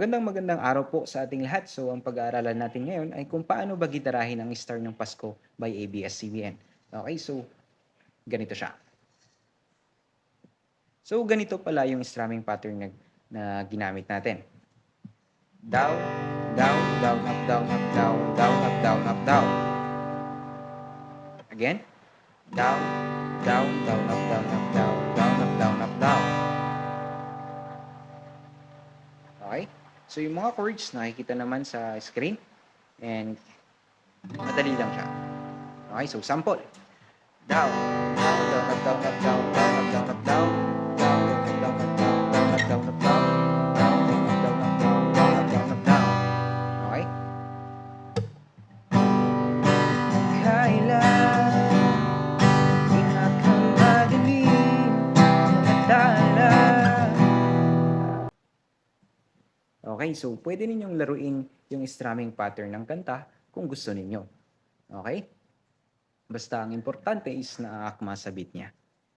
Magandang araw po sa ating lahat. So, ang pag-aaralan natin ngayon ay kung paano ba gitarahin ang Star ng Pasko by ABS-CBN. Okay, so ganito siya. So, ganito pala yung strumming pattern na ginamit natin. Down, down, down, up, down, up, down, down, up, down, up, down. Again. Down, down, down, up, down, up, down, down, up, down, up, down. Okay? So, yung mga chords nakikita naman sa screen. And madali lang siya. Okay, so sample. Down, down, down, up, down, up, down, down, up, down, up, down, down, down, up, down, down, up, down, up, down, down, down, up, down, up, down, down, up, down, up, down. Okay? Kailan pinakamagaling na tala. Okay, so pwede ninyong laruin yung strumming pattern ng kanta kung gusto ninyo. Okay? Basta ang importante is naaakma sa beat niya.